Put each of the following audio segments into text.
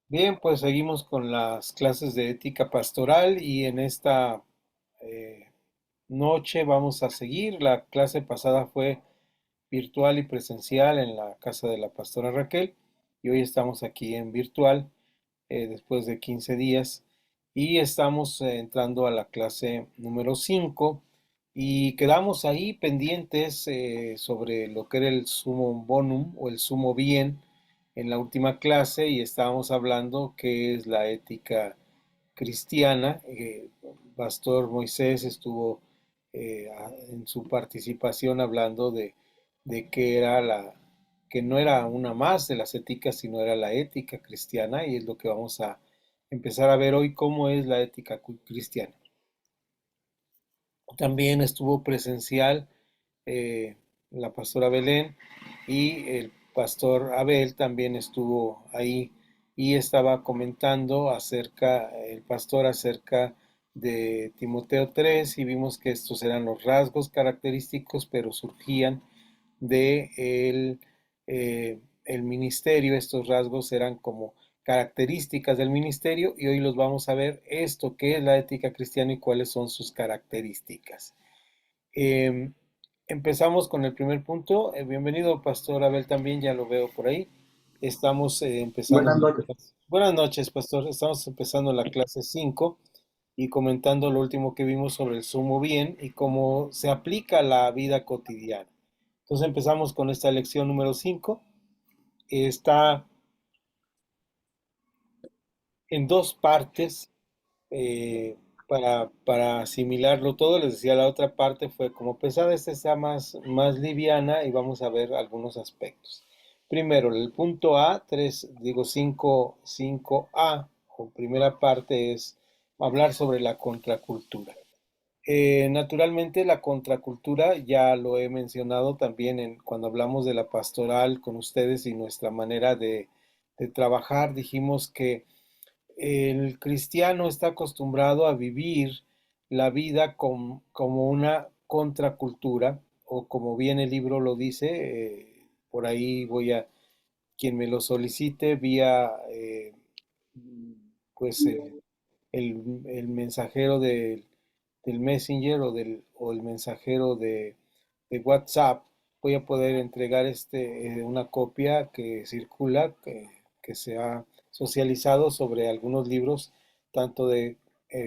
Bien, pues seguimos con las clases de ética pastoral y en esta eh, noche vamos a seguir. La clase pasada fue virtual y presencial en la casa de la pastora Raquel y hoy estamos aquí en virtual después de 15 días y estamos entrando a la clase número 5 y quedamos ahí pendientes sobre lo que era el sumum bonum o el sumo bien en la última clase y estábamos hablando qué es la ética cristiana. Pastor Moisés estuvo en su participación hablando de que era que no era una más de las éticas, sino era la ética cristiana, y es lo que vamos a empezar a ver hoy, cómo es la ética cristiana. También estuvo presencial eh, la pastora Belén y el pastor Abel también estuvo ahí y estaba comentando el pastor acerca de Timoteo 3 y vimos que estos eran los rasgos característicos, pero surgían de el ministerio. Estos rasgos eran como características del ministerio y hoy los vamos a ver esto, qué es la ética cristiana y cuáles son sus características. Eh, Empezamos con el primer punto. Bienvenido, Pastor Abel, también ya lo veo por ahí. Estamos empezando. Buenas noches. Buenas noches, Pastor. Estamos empezando la clase 5 y comentando lo último que vimos sobre el sumo bien y cómo se aplica a la vida cotidiana. Entonces empezamos con esta lección número 5. Está en dos partes para asimilarlo todo. Les decía, la otra parte fue como pesada, esta está más liviana y vamos a ver algunos aspectos. Primero, el punto A, 3 digo 5A, o primera parte es hablar sobre la contracultura. Naturalmente la contracultura ya lo he mencionado también cuando hablamos de la pastoral con ustedes y nuestra manera de trabajar. Dijimos que el cristiano está acostumbrado a vivir la vida como una contracultura, o como bien el libro lo dice, por ahí quien me lo solicite vía, pues, el mensajero del Messenger o el mensajero de WhatsApp, voy a poder entregar una copia que circula, que se ha socializado sobre algunos libros, tanto de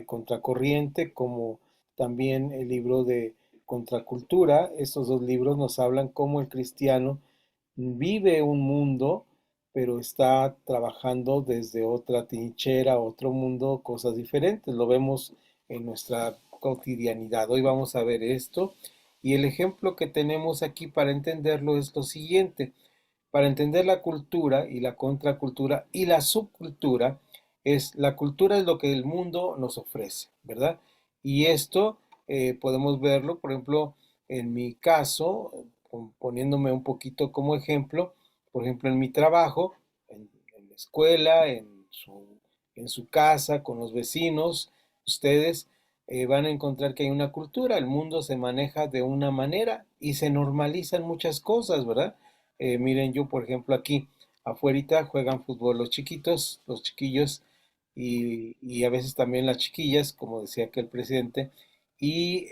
Contracorriente como también el libro de Contracultura. Estos dos libros nos hablan cómo el cristiano vive un mundo, pero está trabajando desde otra trinchera, otro mundo, cosas diferentes. Lo vemos en nuestra cotidianidad. Hoy vamos a ver esto. Y el ejemplo que tenemos aquí para entenderlo es lo siguiente. Para entender la cultura y la contracultura y la subcultura, la cultura es lo que el mundo nos ofrece, ¿verdad? Y esto podemos verlo, por ejemplo, en mi caso, poniéndome un poquito como ejemplo, por ejemplo, en mi trabajo, en la escuela, en su casa, con los vecinos, ustedes van a encontrar que hay una cultura, el mundo se maneja de una manera y se normalizan muchas cosas, ¿verdad? Miren, yo por ejemplo aquí afuerita juegan fútbol los chiquitos, los chiquillos y a veces también las chiquillas, como decía que el presidente, y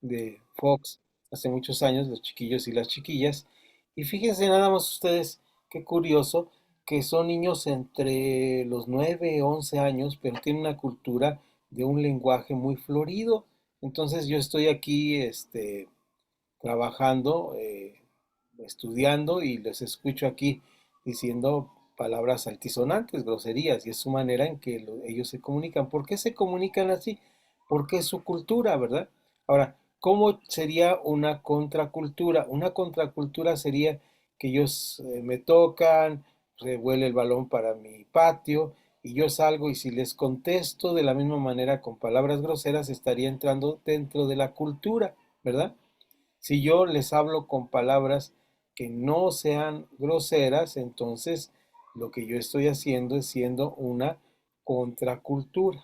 de Fox hace muchos años, los chiquillos y las chiquillas. Y fíjense nada más ustedes, qué curioso, que son niños entre los 9 y 11 años, pero tienen una cultura de un lenguaje muy florido. Entonces yo estoy aquí, trabajando, estudiando y les escucho aquí diciendo palabras altisonantes, groserías, y es su manera en que ellos se comunican. ¿Por qué se comunican así? Porque es su cultura, ¿verdad? Ahora, ¿cómo sería una contracultura? Una contracultura sería que ellos me tocan, revuelve el balón para mi patio y yo salgo y si les contesto de la misma manera con palabras groseras, estaría entrando dentro de la cultura, ¿verdad? Si yo les hablo con palabras que no sean groseras, entonces lo que yo estoy haciendo es siendo una contracultura.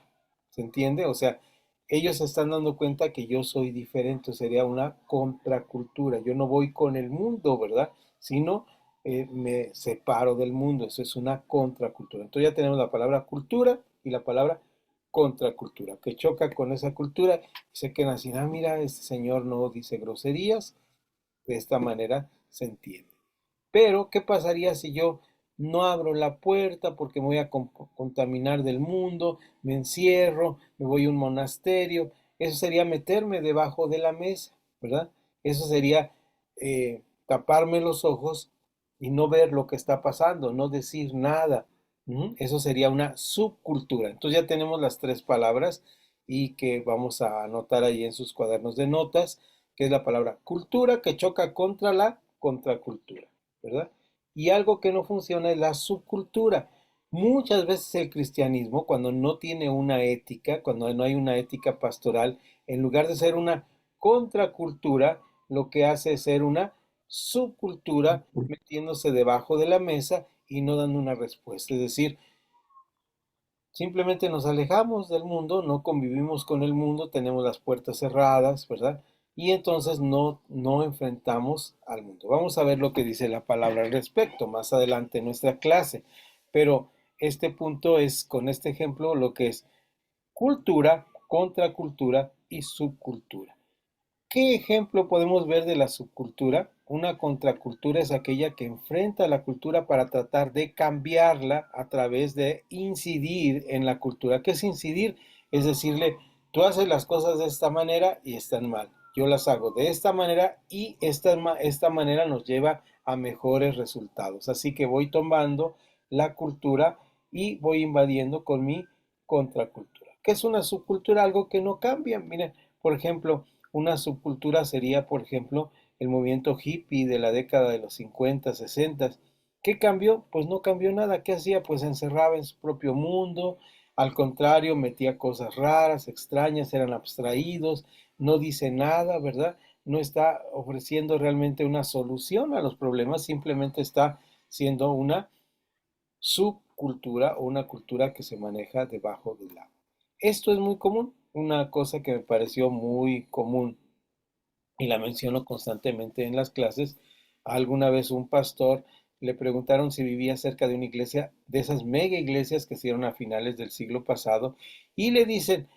¿Se entiende? O sea, ellos se están dando cuenta que yo soy diferente, sería una contracultura. Yo no voy con el mundo, ¿verdad? Sino me separo del mundo. Eso es una contracultura. Entonces ya tenemos la palabra cultura y la palabra contracultura, que choca con esa cultura y se quedan así, ah, mira, este señor no dice groserías, de esta manera se entiende. Pero, ¿qué pasaría si yo no abro la puerta porque me voy a contaminar del mundo, me encierro, me voy a un monasterio? Eso sería meterme debajo de la mesa, ¿verdad? Eso sería taparme los ojos y no ver lo que está pasando, no decir nada. Eso sería una subcultura. Entonces ya tenemos las tres palabras y que vamos a anotar ahí en sus cuadernos de notas, que es la palabra cultura que choca contra la contracultura, ¿verdad? Y algo que no funciona es la subcultura. Muchas veces el cristianismo, cuando no tiene una ética, cuando no hay una ética pastoral, en lugar de ser una contracultura, lo que hace es ser una subcultura metiéndose debajo de la mesa y no dando una respuesta. Es decir, simplemente nos alejamos del mundo, no convivimos con el mundo, tenemos las puertas cerradas, ¿verdad? Y entonces no enfrentamos al mundo. Vamos a ver lo que dice la palabra al respecto más adelante en nuestra clase. Pero este punto es, con este ejemplo, lo que es cultura, contracultura y subcultura. ¿Qué ejemplo podemos ver de la subcultura? Una contracultura es aquella que enfrenta a la cultura para tratar de cambiarla a través de incidir en la cultura. ¿Qué es incidir? Es decirle, tú haces las cosas de esta manera y están mal. Yo las hago de esta manera y esta manera nos lleva a mejores resultados. Así que voy tomando la cultura y voy invadiendo con mi contracultura. ¿Qué es una subcultura? Algo que no cambia. Miren, por ejemplo, una subcultura sería, por ejemplo, el movimiento hippie de la década de los 50, 60. ¿Qué cambió? Pues no cambió nada. ¿Qué hacía? Pues se encerraba en su propio mundo. Al contrario, metía cosas raras, extrañas, eran abstraídos, no dice nada, ¿verdad? No está ofreciendo realmente una solución a los problemas, simplemente está siendo una subcultura o una cultura que se maneja debajo del agua. Esto es muy común, una cosa que me pareció muy común y la menciono constantemente en las clases. Alguna vez un pastor le preguntaron si vivía cerca de una iglesia, de esas mega iglesias que se hicieron a finales del siglo pasado, y le dicen,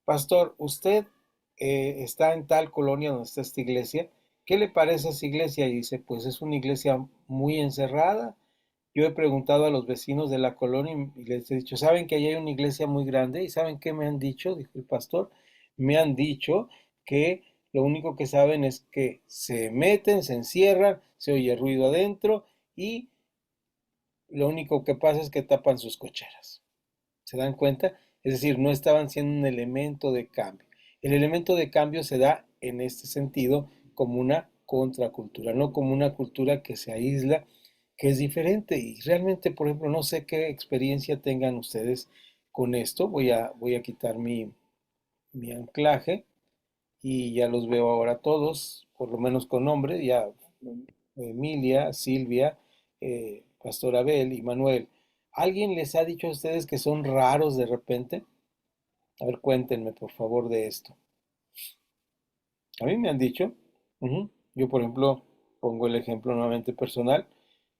pastor, usted está en tal colonia donde está esta iglesia, ¿qué le parece esa iglesia? Y dice, pues es una iglesia muy encerrada. Yo he preguntado a los vecinos de la colonia y les he dicho, ¿saben que ahí hay una iglesia muy grande? ¿Y saben qué me han dicho? Dijo el pastor. Me han dicho que lo único que saben es que se meten, se encierran, se oye ruido adentro y lo único que pasa es que tapan sus cocheras. ¿Se dan cuenta? Es decir, no estaban siendo un elemento de cambio. El elemento de cambio se da en este sentido como una contracultura, no como una cultura que se aísla, que es diferente. Y realmente, por ejemplo, no sé qué experiencia tengan ustedes con esto. Voy a quitar mi anclaje y ya los veo ahora todos, por lo menos con nombre, ya Emilia, Silvia, Pastor Abel y Manuel. ¿Alguien les ha dicho a ustedes que son raros de repente? A ver, cuéntenme por favor de esto. A mí me han dicho, yo por ejemplo, pongo el ejemplo nuevamente personal,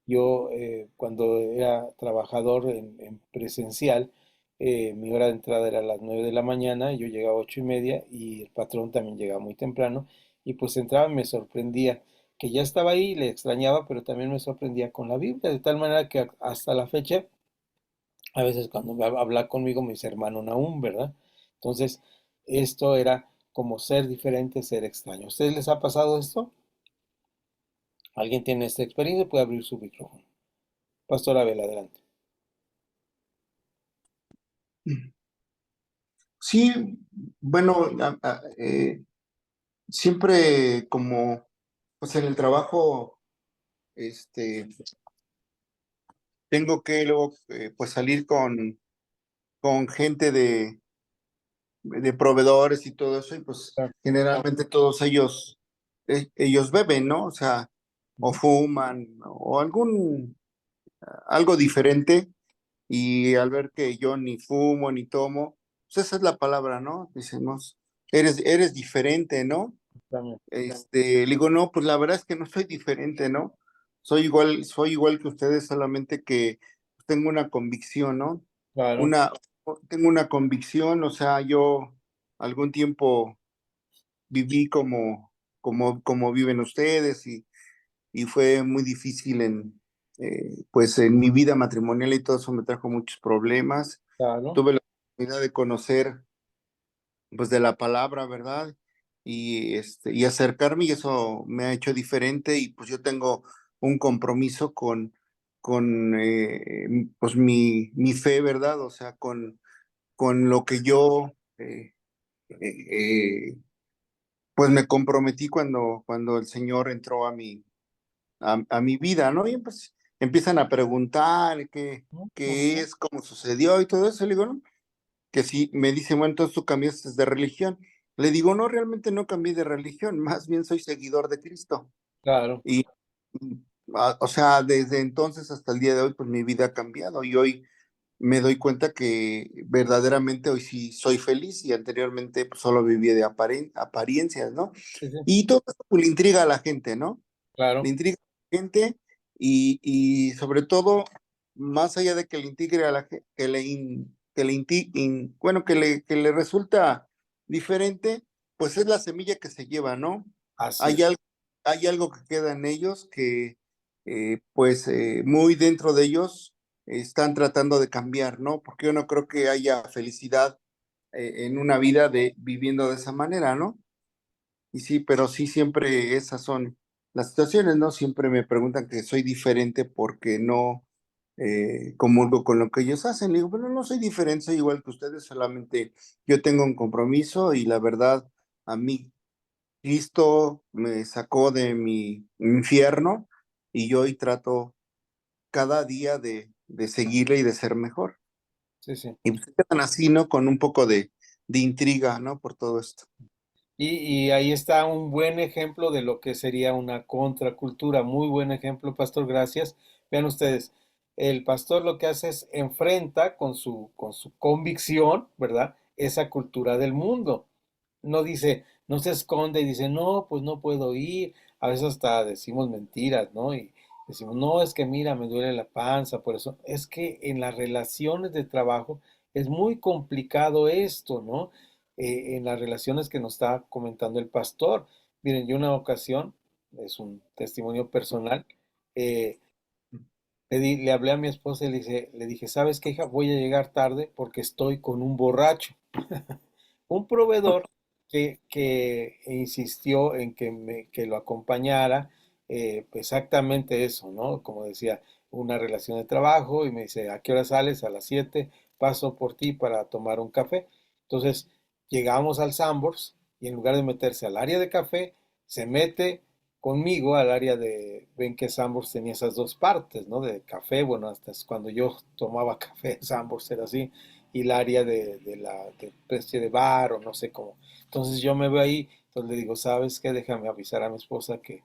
yo cuando era trabajador en presencial, mi hora de entrada era a las 9 de la mañana, yo llegaba a 8:30 y el patrón también llegaba muy temprano y pues entraba y me sorprendía que ya estaba ahí, le extrañaba, pero también me sorprendía con la Biblia, de tal manera que hasta la fecha, a veces cuando me habla conmigo me dice hermano Nahum, ¿verdad? Entonces, esto era como ser diferente, ser extraño. ¿A ustedes les ha pasado esto? ¿Alguien tiene esta experiencia? Puede abrir su micrófono. Pastor Abel, adelante. Sí, bueno, siempre como, pues en el trabajo, este, tengo que luego, pues salir con gente de proveedores y todo eso, y pues Claro. generalmente todos ellos beben, ¿no? O sea, o Ujú. fuman, o algo diferente, y al ver que yo ni fumo ni tomo, pues esa es la palabra, ¿no? Decimos, eres diferente, ¿no? También. Le digo, no, pues la verdad es que no soy diferente, ¿no? soy igual que ustedes, solamente que tengo una convicción, ¿no? Claro, Una, tengo una convicción, o sea, yo algún tiempo viví como viven ustedes y fue muy difícil pues en mi vida matrimonial y todo eso me trajo muchos problemas. claro, Tuve la oportunidad de conocer pues de la palabra, ¿verdad? Y acercarme y eso me ha hecho diferente y pues yo tengo un compromiso con pues mi fe, ¿verdad? O sea, con lo que yo eh, pues me comprometí cuando el Señor entró a mi vida, ¿no? Y pues empiezan a preguntar ¿no? Muy qué bien, es, cómo sucedió y todo eso. Le digo, no, que sí, me dice, bueno, entonces tú cambiaste de religión. Le digo, no, realmente no cambié de religión, más bien soy seguidor de Cristo. claro, Y, o sea, desde entonces hasta el día de hoy, pues mi vida ha cambiado y hoy me doy cuenta que verdaderamente hoy sí soy feliz y anteriormente pues, solo vivía de apariencias, ¿no? sí, sí, Y todo eso pues, le intriga a la gente, ¿no? Le claro, intriga a la gente y sobre todo, más allá de que le integre a la gente, bueno, que le resulta diferente, pues es la semilla que se lleva, ¿no? así Hay es, algo, hay algo que queda en ellos que, pues, muy dentro de ellos están tratando de cambiar, ¿no? Porque yo no creo que haya felicidad en una vida de viviendo de esa manera, ¿no? Y sí, pero sí, siempre esas son las situaciones, ¿no? Siempre me preguntan que soy diferente porque no comulgo con lo que ellos hacen. Le digo, bueno, no soy diferente, soy igual que ustedes, solamente yo tengo un compromiso y la verdad, a mí Cristo me sacó de mi infierno y yo hoy trato cada día de seguirle y de ser mejor. sí, sí. Y pues, se quedan así, ¿no? Con un poco de intriga, ¿no? Por todo esto. Y ahí está un buen ejemplo de lo que sería una contracultura. Muy buen ejemplo, pastor, gracias. Vean ustedes, el pastor lo que hace es enfrenta con su convicción, ¿verdad? Esa cultura del mundo. No dice, no se esconde y dice, no, pues no puedo ir. A veces hasta decimos mentiras, ¿no? Y decimos, no, es que mira, me duele la panza, por eso. Es que en las relaciones de trabajo es muy complicado esto, ¿no? En las relaciones que nos está comentando el pastor. Miren, yo una ocasión, es un testimonio personal, eh, le hablé a mi esposa y le dije, ¿sabes qué, hija? Voy a llegar tarde porque estoy con un borracho. Un proveedor que insistió en que lo acompañara, exactamente eso, ¿no? Como decía, una relación de trabajo y me dice, ¿a qué hora sales? A las 7 paso por ti para tomar un café. Entonces, llegamos al Sambors y en lugar de meterse al área de café, se mete conmigo al área ven que Sambors tenía esas dos partes, ¿no? De café, bueno, hasta cuando yo tomaba café, Sambors era así, y el área de la de especie de bar o no sé cómo. Entonces yo me veo ahí, entonces le digo, ¿sabes qué? Déjame avisar a mi esposa que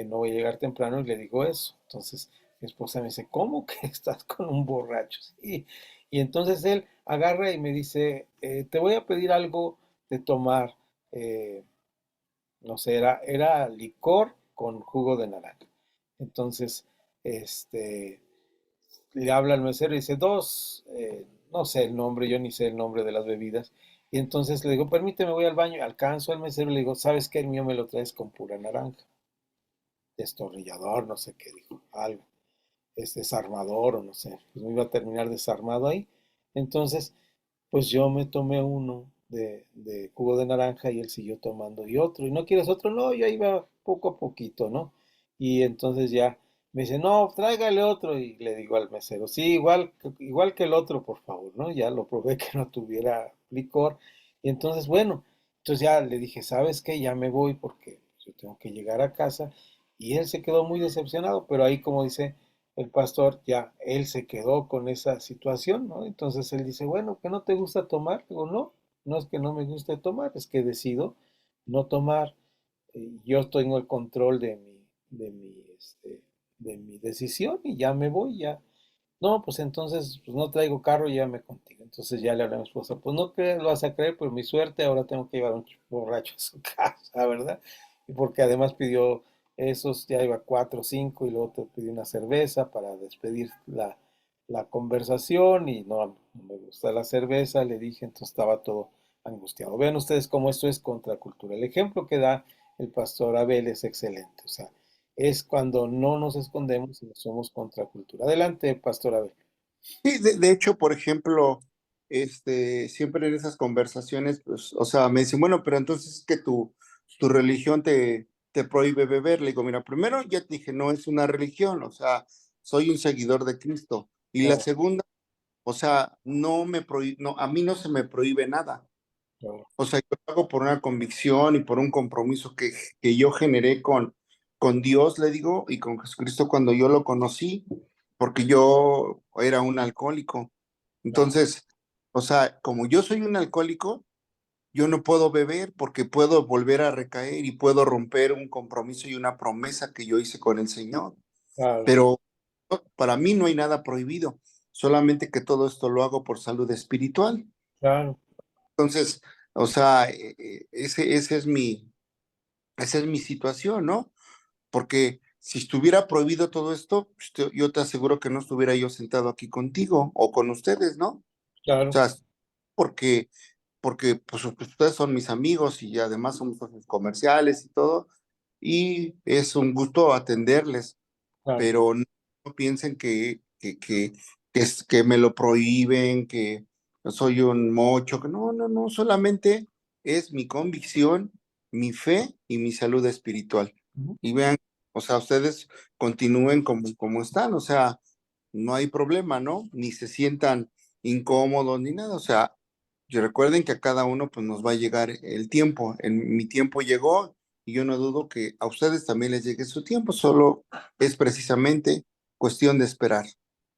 no voy a llegar temprano y le digo eso. Entonces mi esposa me dice, ¿cómo que estás con un borracho? Sí. Y entonces él agarra y me dice, te voy a pedir algo de tomar. eh, no sé, era licor con jugo de naranja. Entonces, este, le habla al mesero y dice, dos, no sé el nombre, yo ni sé el nombre de las bebidas. Y entonces le digo, permíteme, voy al baño, alcanzo al mesero y le digo, ¿sabes qué? El mío me lo traes con pura naranja, destornillador, no sé qué dijo, algo, es desarmador o no sé, pues me iba a terminar desarmado ahí. Entonces, pues yo me tomé uno de jugo de naranja y él siguió tomando y otro. ¿Y no quieres otro? No, yo iba poco a poquito, ¿no? Y entonces ya me dice, no, tráigale otro. Y le digo al mesero, sí, igual que el otro, por favor, ¿no? Ya lo probé que no tuviera licor. Y entonces, bueno, entonces ya le dije, ¿sabes qué? Ya me voy porque yo tengo que llegar a casa. Y él se quedó muy decepcionado, pero ahí, como dice el pastor, ya él se quedó con esa situación, ¿no? Entonces él dice, bueno, ¿que no te gusta tomar? Digo, no, no es que no me guste tomar, es que decido no tomar. Yo tengo el control de mi decisión y ya me voy, ya. No, pues entonces, pues no traigo carro y ya me contigo. Entonces ya le hablé a mi esposa, pues no lo vas a creer, pero mi suerte ahora tengo que llevar un borracho a su casa, ¿verdad? Y porque además pidió esos ya iba 4 o 5 y luego te pedí una cerveza para despedir la conversación y no me gusta la cerveza, le dije, entonces estaba todo angustiado. Vean ustedes cómo esto es contracultura. El ejemplo que da el pastor Abel es excelente, o sea, es cuando no nos escondemos y no somos contracultura. Adelante, pastor Abel. Sí, de hecho, por ejemplo, siempre en esas conversaciones, pues, o sea, me dicen, bueno, pero entonces es que tu religión te prohíbe beber. Le digo, mira, primero ya te dije, no es una religión, o sea, soy un seguidor de Cristo. Y la Claro, segunda, o sea, no, a mí no se me prohíbe nada. claro, O sea, yo lo hago por una convicción y por un compromiso que yo generé con Dios, le digo, y con Jesucristo cuando yo lo conocí, porque yo era un alcohólico. claro, Entonces, o sea, como yo soy un alcohólico, yo no puedo beber porque puedo volver a recaer y puedo romper un compromiso y una promesa que yo hice con el Señor. claro, Pero para mí no hay nada prohibido, solamente que todo esto lo hago por salud espiritual. claro, Entonces, o sea, esa es mi situación, ¿no? Porque si estuviera prohibido todo esto, pues, yo te aseguro que no estuviera yo sentado aquí contigo o con ustedes, ¿no? O claro, sea, porque, porque pues, ustedes son mis amigos y además somos socios comerciales y todo, y es un gusto atenderles, claro. pero no piensen que me lo prohíben, que soy un mocho, que no, no, no, solamente es mi convicción, mi fe y mi salud espiritual. Ujú. Y vean, o sea, ustedes continúen como están, o sea, no hay problema, ¿no? Ni se sientan incómodos ni nada, o sea, y recuerden que a cada uno pues nos va a llegar el tiempo. En mi tiempo llegó y yo no dudo que a ustedes también les llegue su tiempo, solo es precisamente cuestión de esperar.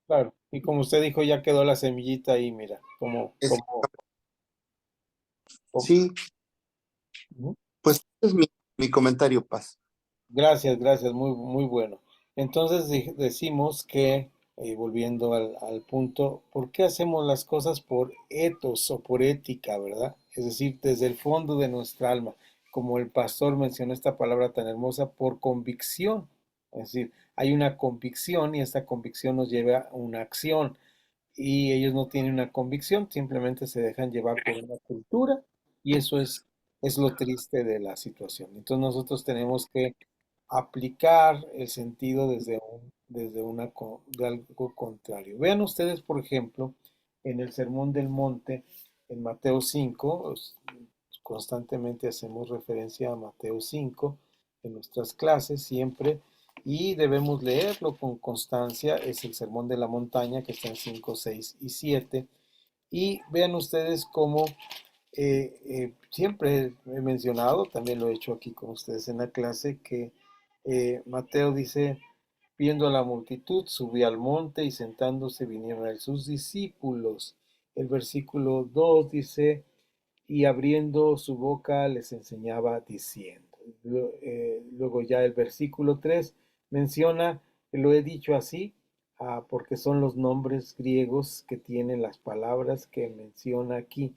Claro, y como usted dijo, ya quedó la semillita ahí, mira, Es, como- sí, Ujú. pues ese es mi comentario, Paz. Gracias, gracias, muy, muy bueno. Entonces decimos que, volviendo al punto, ¿por qué hacemos las cosas por etos o por ética, verdad? Es decir, desde el fondo de nuestra alma, como el pastor mencionó esta palabra tan hermosa, por convicción. Es decir, hay una convicción y esta convicción nos lleva a una acción. Y ellos no tienen una convicción, simplemente se dejan llevar por una cultura y eso es lo triste de la situación. Entonces nosotros tenemos que aplicar el sentido de algo contrario. Vean ustedes, por ejemplo, en el Sermón del Monte, en Mateo 5, constantemente hacemos referencia a Mateo 5 en nuestras clases siempre y debemos leerlo con constancia. Es el Sermón de la Montaña que está en 5, 6 y 7. Y vean ustedes cómo siempre he mencionado, también lo he hecho aquí con ustedes en la clase, que Mateo dice, viendo a la multitud, subió al monte y sentándose vinieron a él sus discípulos. El versículo 2 dice, y abriendo su boca les enseñaba diciendo. Luego ya el versículo 3 menciona, lo he dicho así, porque son los nombres griegos que tienen las palabras que menciona aquí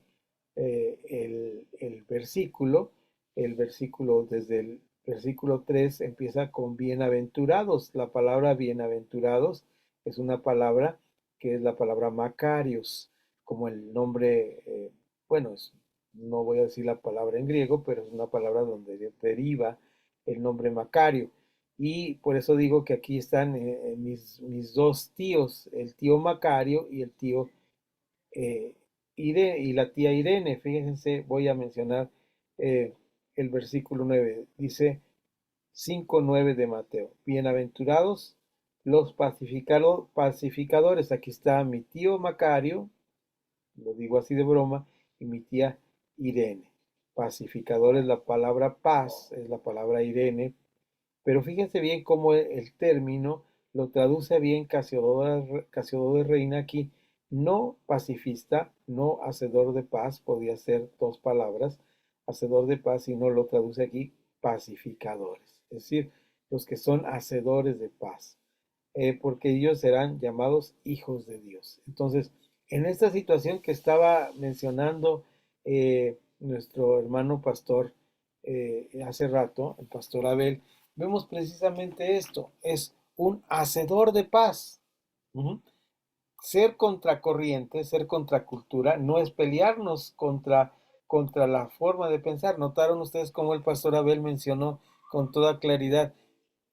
el versículo. El versículo desde el versículo 3 empieza con bienaventurados. La palabra bienaventurados es una palabra que es la palabra Macarios, como el nombre, bueno, no voy a decir la palabra en griego, pero es una palabra donde deriva el nombre Macario. Y por eso digo que aquí están mis dos tíos, el tío Macario y el tío eh, y la tía Irene. Fíjense, voy a mencionar eh, el versículo 9. Dice 5:9 de Mateo. Bienaventurados los pacificadores. Aquí está mi tío Macario, lo digo así de broma, y mi tía Irene. Pacificador es la palabra paz, es la palabra Irene, pero fíjense bien cómo el término lo traduce bien Casiodoro de Reina aquí. No pacifista, no hacedor de paz, podía ser dos palabras, hacedor de paz, y no lo traduce aquí pacificadores, es decir, los que son hacedores de paz, porque ellos serán llamados hijos de Dios. Entonces, en esta situación que estaba mencionando nuestro hermano pastor hace rato, el pastor Abel, vemos precisamente esto, es un hacedor de paz. Ujú. Ser contracorriente, ser contracultura, no es pelearnos contra la forma de pensar. ¿Notaron ustedes cómo el pastor Abel mencionó con toda claridad?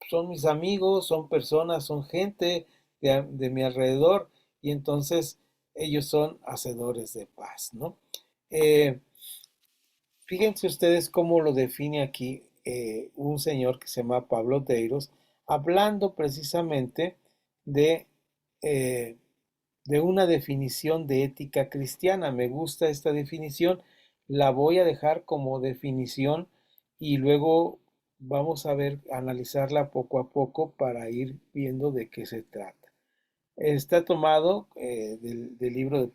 Son mis amigos, son personas, son gente de mi alrededor y entonces ellos son hacedores de paz, ¿no? Eh, Fíjense ustedes cómo lo define aquí un señor que se llama Pablo Deiros, hablando precisamente de, eh, de una definición de ética cristiana. Me gusta esta definición, la voy a dejar como definición y luego vamos a ver, analizarla poco a poco para ir viendo de qué se trata. Está tomado del libro de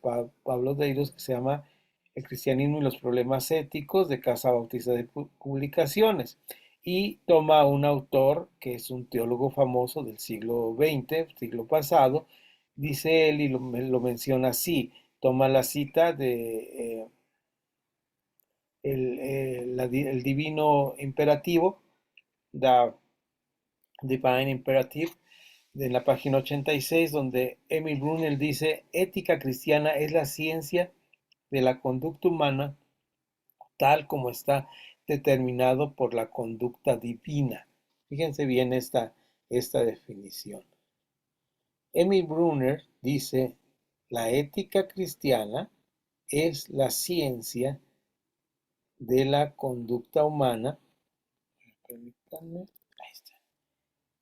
Pablo Deiros que se llama El cristianismo y los problemas éticos de Casa Bautista de Publicaciones y toma a un autor que es un teólogo famoso del siglo XX, siglo pasado, dice él y lo menciona así, toma la cita de el divino imperativo, the divine imperative, de la página 86, donde Emil Brunner dice, ética cristiana es la ciencia de la conducta humana tal como está determinado por la conducta divina. Fíjense bien esta definición. Emil Brunner dice, la ética cristiana es la ciencia de la conducta humana. Permítanme, ahí está.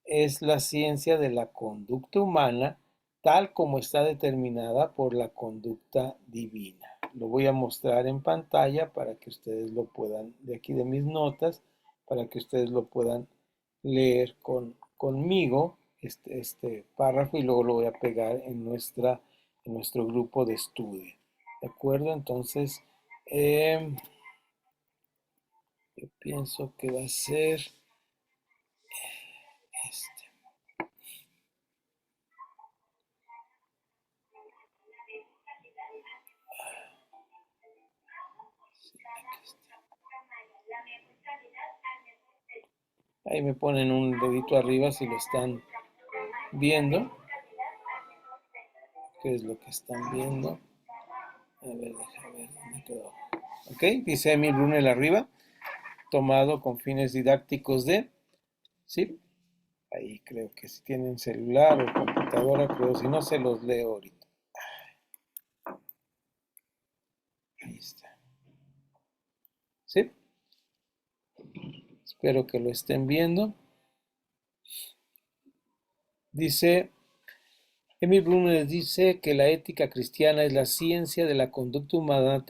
Es la ciencia de la conducta humana tal como está determinada por la conducta divina. Lo voy a mostrar en pantalla para que ustedes lo puedan, de aquí de mis notas, para que ustedes lo puedan leer conmigo, este párrafo, y luego lo voy a pegar en nuestro grupo de estudio. ¿De acuerdo? Entonces, yo pienso que va a ser este. Ahí me ponen un dedito arriba si lo están viendo. ¿Qué es lo que están viendo? A ver, déjame ver dónde quedó. Ok, dice Emil Brunel arriba, tomado con fines didácticos de, ¿sí? Ahí creo que si tienen celular o computadora, creo, si no se los leo ahorita. Ahí está. ¿Sí? Espero que lo estén viendo. Dice, Emil Brunner dice que la ética cristiana es la ciencia de la conducta humana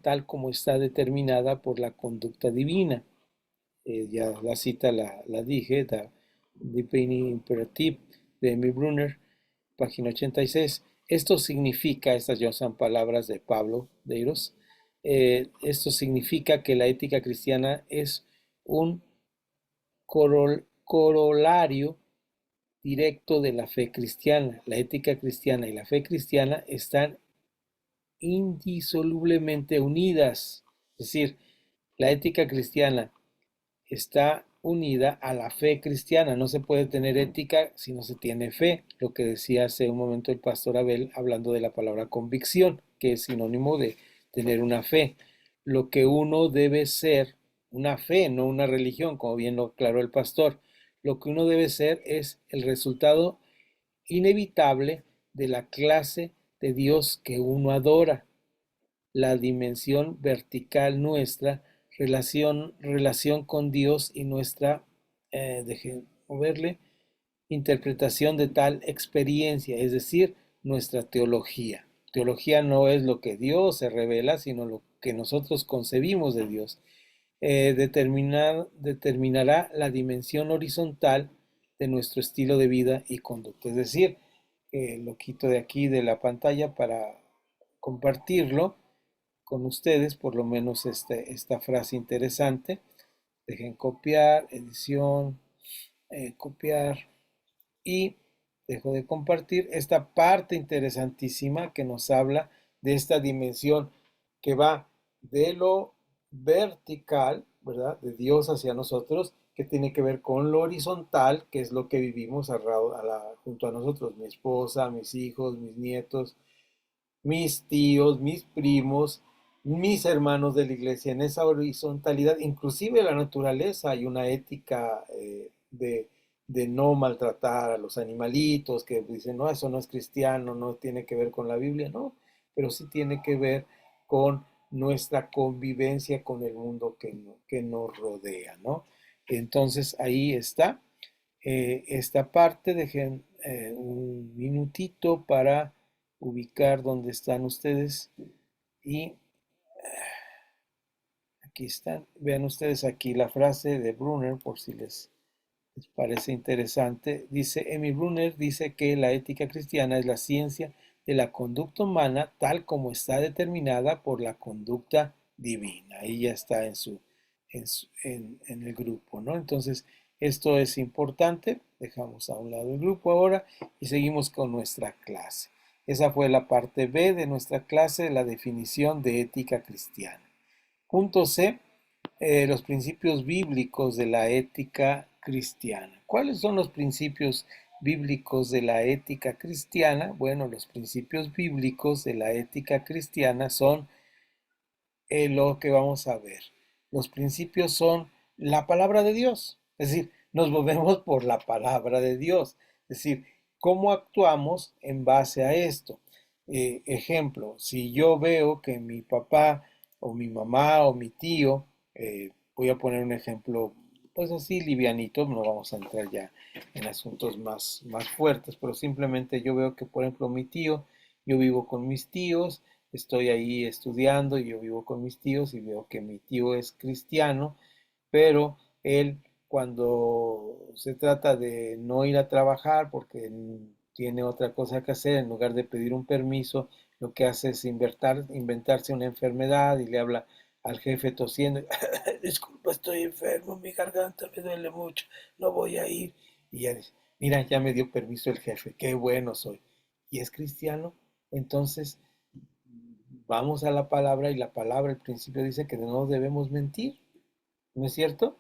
tal como está determinada por la conducta divina. Ya la cita la dije, The Divine Imperative de Emil Brunner, página 86. Esto significa, estas ya son palabras de Pablo Deiros, esto significa que la ética cristiana es un corolario directo de la fe cristiana. La ética cristiana y la fe cristiana están indisolublemente unidas. Es decir, la ética cristiana está unida a la fe cristiana. No se puede tener ética si no se tiene fe. Lo que decía hace un momento el pastor Abel hablando de la palabra convicción, que es sinónimo de tener una fe. Lo que uno debe ser, una fe, no una religión, como bien lo aclaró el pastor. Lo que uno debe ser es el resultado inevitable de la clase de Dios que uno adora, la dimensión vertical nuestra, relación con Dios y nuestra, dejen moverle, interpretación de tal experiencia, es decir, nuestra teología. Teología no es lo que Dios se revela, sino lo que nosotros concebimos de Dios. Determinará la dimensión horizontal de nuestro estilo de vida y conducta. Es decir, lo quito de aquí de la pantalla para compartirlo con ustedes, por lo menos esta frase interesante. Dejen copiar, edición, copiar y dejo de compartir esta parte interesantísima que nos habla de esta dimensión que va de lo vertical, ¿verdad? De Dios hacia nosotros que tiene que ver con lo horizontal, que es lo que vivimos junto a nosotros, mi esposa, mis hijos, mis nietos, mis tíos, mis primos, mis hermanos de la iglesia, en esa horizontalidad, inclusive la naturaleza, hay una ética de no maltratar a los animalitos, que dicen, no, eso no es cristiano, no tiene que ver con la Biblia, no, pero sí tiene que ver con nuestra convivencia con el mundo que nos rodea, ¿no? Entonces ahí está esta parte. Dejen un minutito para ubicar dónde están ustedes y aquí están. Vean ustedes aquí la frase de Brunner por si les parece interesante. Dice, Emil Brunner dice que la ética cristiana es la ciencia de la conducta humana tal como está determinada por la conducta divina. Ahí ya está en el grupo, ¿no? Entonces, esto es importante. Dejamos a un lado el grupo ahora y seguimos con nuestra clase. Esa fue la parte B de nuestra clase, la definición de ética cristiana. Punto C, los principios bíblicos de la ética cristiana. ¿Cuáles son los principios bíblicos de la ética cristiana? Bueno, los principios bíblicos de la ética cristiana son lo que vamos a ver. Los principios son la palabra de Dios, es decir, nos movemos por la palabra de Dios, es decir, cómo actuamos en base a esto. Ejemplo, si yo veo que mi papá o mi mamá o mi tío, voy a poner un ejemplo, pues así livianito, no vamos a entrar ya en asuntos más fuertes, pero simplemente yo veo que, por ejemplo, mi tío, yo vivo con mis tíos, estoy ahí estudiando y yo vivo con mis tíos y veo que mi tío es cristiano, pero él cuando se trata de no ir a trabajar porque tiene otra cosa que hacer, en lugar de pedir un permiso, lo que hace es inventarse una enfermedad y le habla al jefe tosiendo, disculpa, estoy enfermo, mi garganta me duele mucho, no voy a ir. Y ya dice, mira, ya me dio permiso el jefe, qué bueno soy. Y es cristiano, entonces vamos a la palabra y la palabra al principio dice que no debemos mentir, ¿no es cierto?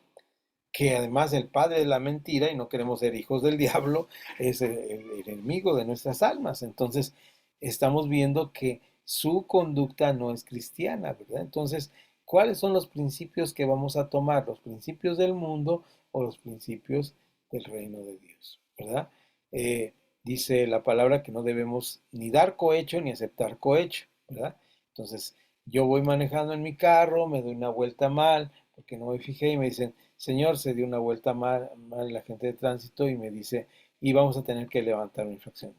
Que además el padre de la mentira, y no queremos ser hijos del diablo, es el enemigo de nuestras almas. Entonces, estamos viendo que su conducta no es cristiana, ¿verdad? Entonces, ¿cuáles son los principios que vamos a tomar? ¿Los principios del mundo o los principios del reino de Dios? ¿Verdad? Eh, Dice la palabra que no debemos ni dar cohecho ni aceptar cohecho, ¿verdad? Entonces, yo voy manejando en mi carro, me doy una vuelta mal, porque no me fijé y me dicen, señor, se dio una vuelta mal la gente de tránsito y me dice, y vamos a tener que levantar una infracción.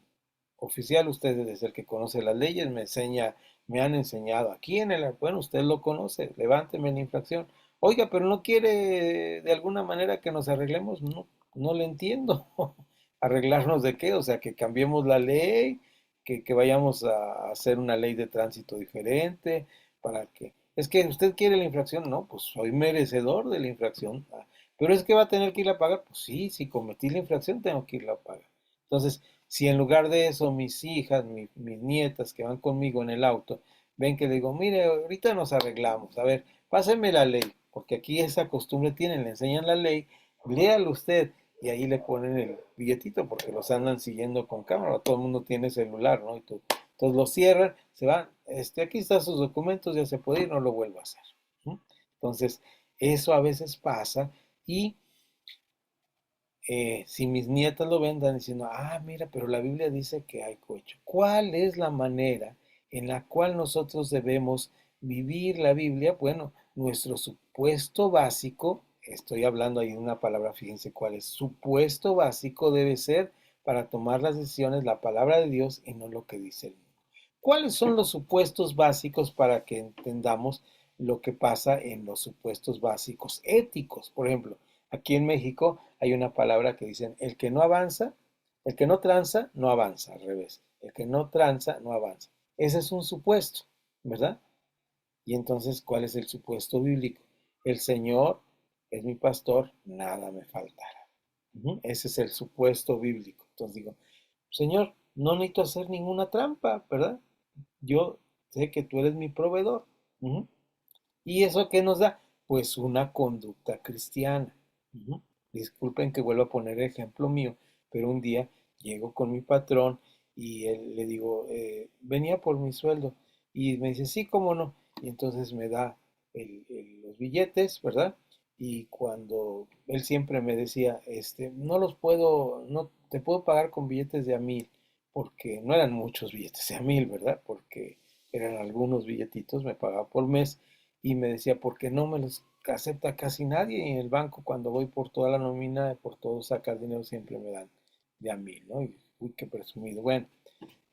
Oficial, usted es el que conoce las leyes, me han enseñado aquí bueno, usted lo conoce, levánteme la infracción. Oiga, pero no quiere de alguna manera que nos arreglemos, no, no le entiendo. ¿Arreglarnos de qué? O sea, que cambiemos la ley, que vayamos a hacer una ley de tránsito diferente, para que... Es que usted quiere la infracción, no, pues soy merecedor de la infracción. Pero es que va a tener que irla a pagar, pues sí, si cometí la infracción tengo que irla a pagar. Entonces, si en lugar de eso mis hijas, mis nietas que van conmigo en el auto, ven que le digo, mire, ahorita nos arreglamos, a ver, páseme la ley, porque aquí esa costumbre tienen, le enseñan la ley, léalo usted, y ahí le ponen el billetito, porque los andan siguiendo con cámara, todo el mundo tiene celular, ¿no? Entonces lo cierran, se van, aquí están sus documentos, ya se puede ir, no lo vuelvo a hacer. ¿No? Entonces, eso a veces pasa y si mis nietas lo ven, están diciendo, mira, pero la Biblia dice que hay cohecho. ¿Cuál es la manera en la cual nosotros debemos vivir la Biblia? Bueno, nuestro supuesto básico, estoy hablando ahí de una palabra, fíjense cuál es, supuesto básico debe ser para tomar las decisiones la palabra de Dios y no lo que dice el mundo. ¿Cuáles son los supuestos básicos para que entendamos lo que pasa en los supuestos básicos éticos? Por ejemplo, aquí en México hay una palabra que dicen, el que no avanza, el que no tranza, no avanza, al revés. El que no tranza, no avanza. Ese es un supuesto, ¿verdad? Y entonces, ¿cuál es el supuesto bíblico? El Señor es mi pastor, nada me faltará. Ese es el supuesto bíblico. Entonces digo, Señor, no necesito hacer ninguna trampa, ¿verdad? Yo sé que tú eres mi proveedor. ¿Y eso qué nos da? Pues una conducta cristiana. disculpen que vuelva a poner ejemplo mío, pero un día llego con mi patrón y le digo, venía por mi sueldo. Y me dice, sí, cómo no. Y entonces me da los billetes, ¿verdad? Y cuando él siempre me decía, no los puedo, no te puedo pagar con billetes de a 1,000, porque no eran muchos billetes de a 1,000, ¿verdad? Porque eran algunos billetitos, me pagaba por mes y me decía, porque no me los acepta casi nadie y en el banco cuando voy por toda la nómina, por todo sacar dinero siempre me dan de a 1,000, ¿no? Y, uy, qué presumido. Bueno,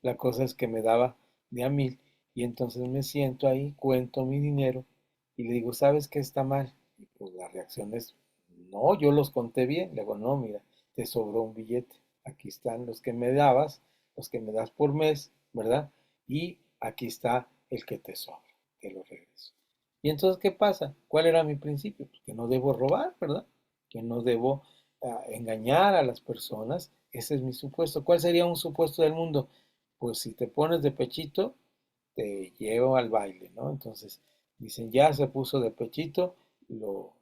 la cosa es que me daba de a 1,000 y entonces me siento ahí, cuento mi dinero y le digo, ¿sabes qué está mal? Y pues la reacción es, no, yo los conté bien. Le digo, no, mira, te sobró un billete. Aquí están los que me dabas, los que me das por mes, ¿verdad? Y aquí está el que te sobra, te lo regreso. Y entonces, ¿qué pasa? ¿Cuál era mi principio? Pues que no debo robar, ¿verdad? Que no debo engañar a las personas. Ese es mi supuesto. ¿Cuál sería un supuesto del mundo? Pues si te pones de pechito, te llevo al baile, ¿no? Entonces, dicen, ya se puso de pechito, lo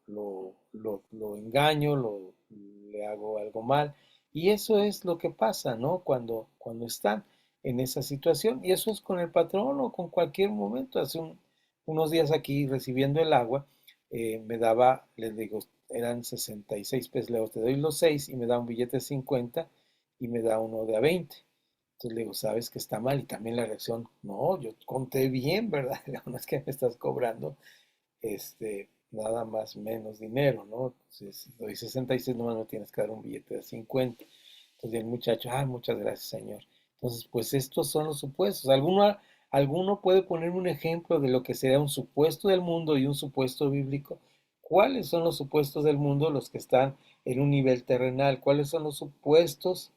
engaño, le hago algo mal. Y eso es lo que pasa, ¿no? Cuando están en esa situación. Y eso es con el patrón o con cualquier momento. Unos días aquí recibiendo el agua, me daba, les digo, eran 66 pesos, le digo, te doy los 6 y me da un billete de 50 y me da uno de a 20. Entonces le digo, sabes que está mal y también la reacción, no, yo conté bien, ¿verdad? No es que me estás cobrando nada más menos dinero, ¿no? Entonces, si doy 66, nomás me tienes que dar un billete de 50. Entonces el muchacho, muchas gracias, señor. Entonces, pues estos son los supuestos. ¿Alguno puede poner un ejemplo de lo que sería un supuesto del mundo y un supuesto bíblico? ¿Cuáles son los supuestos del mundo, los que están en un nivel terrenal? ¿Cuáles son los supuestos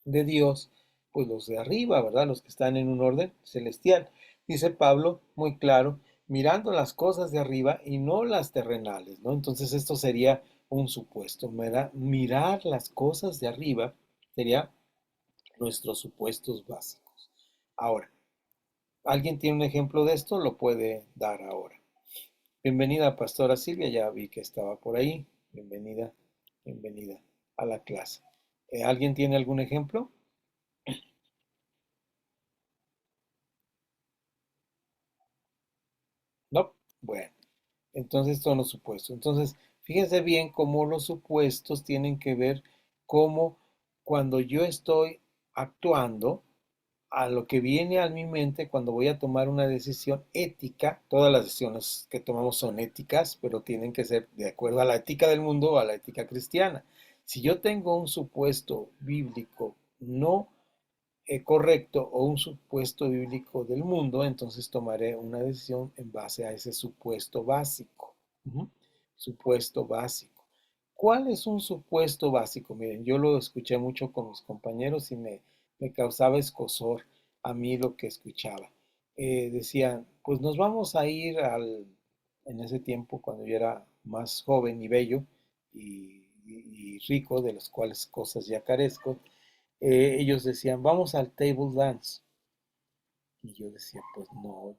de Dios? Pues los de arriba, ¿verdad? Los que están en un orden celestial. Dice Pablo muy claro, mirando las cosas de arriba y no las terrenales, ¿no? Entonces esto sería un supuesto. Mirar las cosas de arriba sería nuestros supuestos básicos. Ahora, ¿alguien tiene un ejemplo de esto? Lo puede dar ahora. Bienvenida, Pastora Silvia, ya vi que estaba por ahí. Bienvenida, bienvenida a la clase. ¿Alguien tiene algún ejemplo? No. Bueno, entonces son los supuestos. Entonces, fíjense bien cómo los supuestos tienen que ver cómo cuando yo estoy actuando, a lo que viene a mi mente cuando voy a tomar una decisión ética. Todas las decisiones que tomamos son éticas, pero tienen que ser de acuerdo a la ética del mundo o a la ética cristiana. Si yo tengo un supuesto bíblico no correcto o un supuesto bíblico del mundo, entonces tomaré una decisión en base a ese supuesto básico. Ujú. Supuesto básico. ¿Cuál es un supuesto básico? Miren, yo lo escuché mucho con mis compañeros y me causaba escozor a mí lo que escuchaba. Decían, pues nos vamos a ir en ese tiempo, cuando yo era más joven y bello y rico, de las cuales cosas ya carezco, ellos decían, vamos al table dance. Y yo decía, pues no,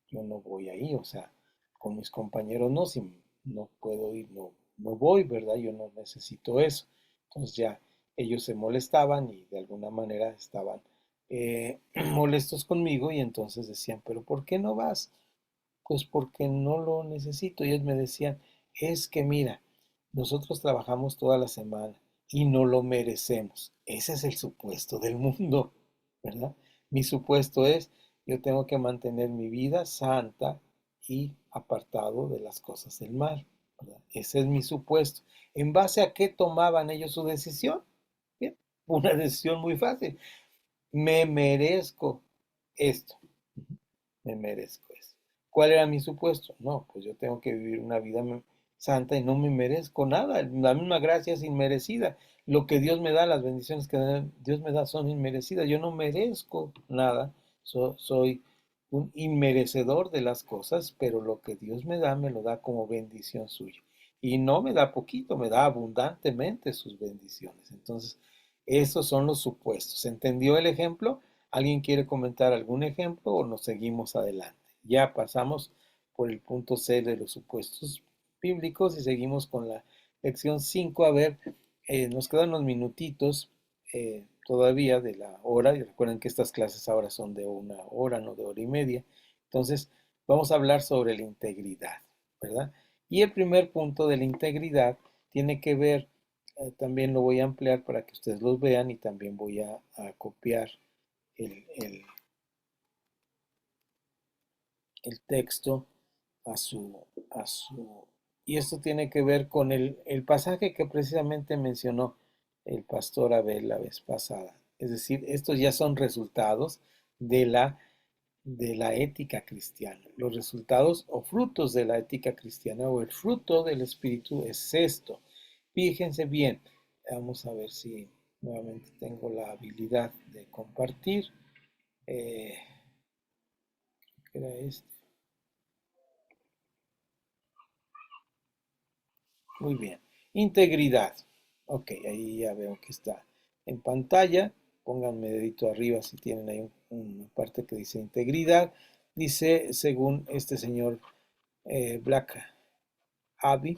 yo no voy ahí, o sea, con mis compañeros no, si no puedo ir, no voy, ¿verdad? Yo no necesito eso. Entonces ya ellos se molestaban y de alguna manera estaban molestos conmigo y entonces decían, pero ¿por qué no vas? Pues porque no lo necesito. Y ellos me decían, es que mira, nosotros trabajamos toda la semana y no lo merecemos. Ese es el supuesto del mundo, ¿verdad? Mi supuesto es, yo tengo que mantener mi vida santa y apartado de las cosas del mal, ¿verdad? Ese es mi supuesto. ¿En base a qué tomaban ellos su decisión? Bien, una decisión muy fácil. Me merezco esto. Me merezco eso. ¿Cuál era mi supuesto? No, pues yo tengo que vivir una vida santa y no me merezco nada. La misma gracia es inmerecida. Lo que Dios me da, las bendiciones que Dios me da son inmerecidas. Yo no merezco nada. Soy un inmerecedor de las cosas, pero lo que Dios me da, me lo da como bendición suya. Y no me da poquito, me da abundantemente sus bendiciones. Entonces, esos son los supuestos. ¿Entendió el ejemplo? ¿Alguien quiere comentar algún ejemplo o nos seguimos adelante? Ya pasamos por el punto C de los supuestos bíblicos y seguimos con lección 5. A ver, nos quedan unos minutitos todavía de la hora, y recuerden que estas clases ahora son de 1 hora, no de 1 hora y media. Entonces, vamos a hablar sobre la integridad, ¿verdad? Y el primer punto de la integridad tiene que ver, también lo voy a ampliar para que ustedes los vean y también voy a copiar el, el- el texto a su... Y esto tiene que ver con el pasaje que precisamente mencionó el pastor Abel la vez pasada. Es decir, estos ya son resultados de la ética cristiana. Los resultados o frutos de la ética cristiana o el fruto del Espíritu es esto. Fíjense bien, vamos a ver si nuevamente tengo la habilidad de compartir. Eh, ¿Qué era este? Muy bien. Integridad. Ok, ahí ya veo que está en pantalla. Pónganme dedito arriba si tienen ahí una parte que dice integridad. Dice, según este señor Black Abbey,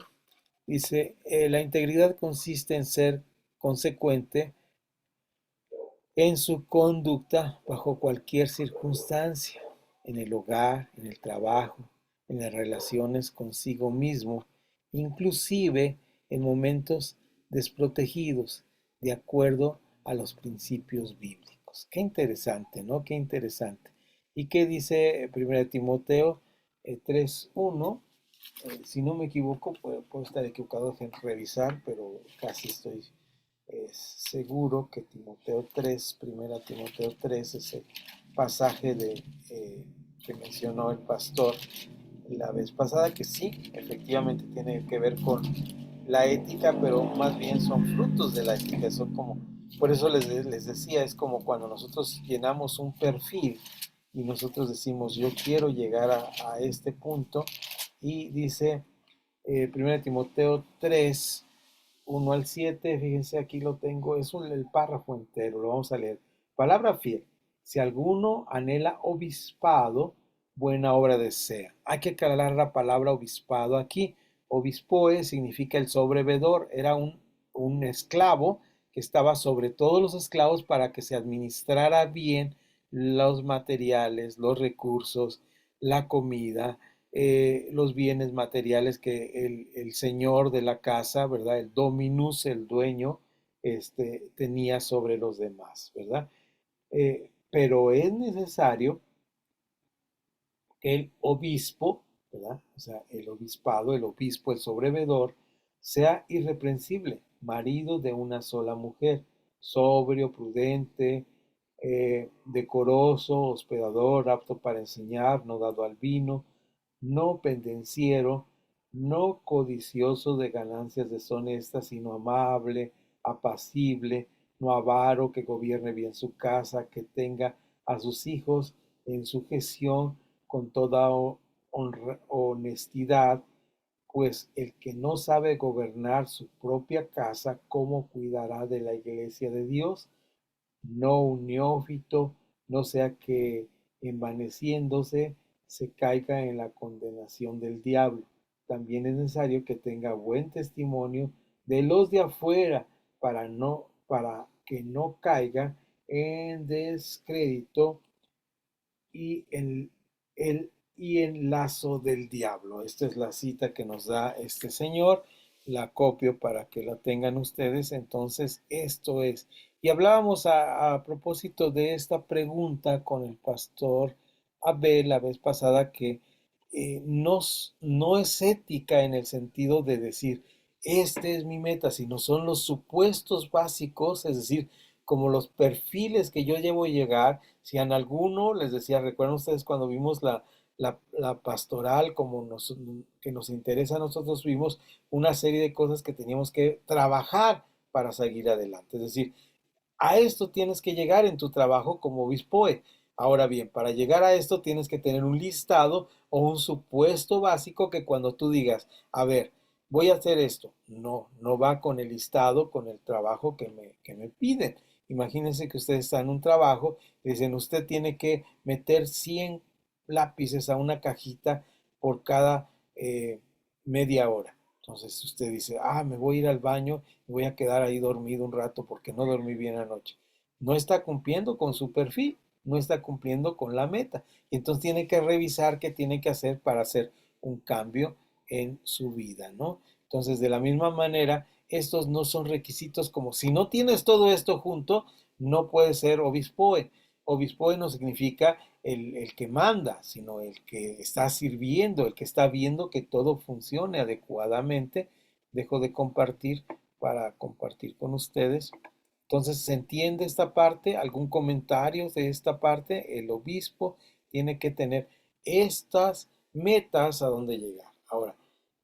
dice, la integridad consiste en ser consecuente en su conducta bajo cualquier circunstancia, en el hogar, en el trabajo, en las relaciones consigo mismo, inclusive en momentos desprotegidos, de acuerdo a los principios bíblicos. Qué interesante, ¿no? Qué interesante. ¿Y qué dice 1 Timoteo 3:1? Si no me equivoco, puedo estar equivocado, en revisar, pero casi estoy seguro que Timoteo 3, primera Timoteo 3, es el pasaje que mencionó el pastor la vez pasada, que sí, efectivamente tiene que ver con la ética, pero más bien son frutos de la ética, son como, por eso les decía, es como cuando nosotros llenamos un perfil y nosotros decimos, yo quiero llegar a este punto, y dice 1 Timoteo 3, 1 al 7, fíjense, aquí lo tengo, es el párrafo entero, lo vamos a leer. Palabra fiel. Si alguno anhela obispado, buena obra desea. Hay que aclarar la palabra obispado aquí. Obispoe significa el sobrevedor, era un esclavo que estaba sobre todos los esclavos para que se administrara bien los materiales, los recursos, la comida, los bienes materiales que el señor de la casa, ¿verdad? El dominus, el dueño, tenía sobre los demás, ¿verdad? Pero es necesario que el obispo, ¿verdad? O sea, el obispado, el obispo, el sobrevedor, sea irreprensible, marido de una sola mujer, sobrio, prudente, decoroso, hospedador, apto para enseñar, no dado al vino, no pendenciero, no codicioso de ganancias deshonestas, sino amable, apacible, no avaro, que gobierne bien su casa, que tenga a sus hijos en sujeción con toda honestidad, pues el que no sabe gobernar su propia casa, ¿cómo cuidará de la iglesia de Dios? No un neófito, no sea que envaneciéndose se caiga en la condenación del diablo. También es necesario que tenga buen testimonio de los de afuera para que no caiga en descrédito y en lazo del diablo. Esta es la cita que nos da este señor. La copio para que la tengan ustedes. Entonces, esto es. Y hablábamos a propósito de esta pregunta con el pastor Abel la vez pasada, que no es ética en el sentido de decir, este es mi meta, sino son los supuestos básicos, es decir, como los perfiles que yo llevo a llegar. Si en alguno, les decía, recuerdan ustedes cuando vimos la pastoral, que nos interesa a nosotros, vimos una serie de cosas que teníamos que trabajar para seguir adelante. Es decir, a esto tienes que llegar en tu trabajo como obispoe. Ahora bien, para llegar a esto tienes que tener un listado o un supuesto básico que cuando tú digas, a ver, voy a hacer esto, no va con el listado, con el trabajo que me piden. Imagínense que ustedes están en un trabajo y dicen, usted tiene que meter 100 lápices a una cajita por cada media hora. Entonces usted dice, me voy a ir al baño y voy a quedar ahí dormido un rato porque no dormí bien anoche. No está cumpliendo con su perfil, no está cumpliendo con la meta. Y entonces tiene que revisar qué tiene que hacer para hacer un cambio en su vida, ¿no? Entonces, de la misma manera, estos no son requisitos como si no tienes todo esto junto, no puedes ser obispoe. Obispoe no significa el que manda, sino el que está sirviendo, el que está viendo que todo funcione adecuadamente. Dejo de compartir para compartir con ustedes. Entonces, ¿se entiende esta parte? ¿Algún comentario de esta parte? El obispo tiene que tener estas metas a donde llegar. Ahora,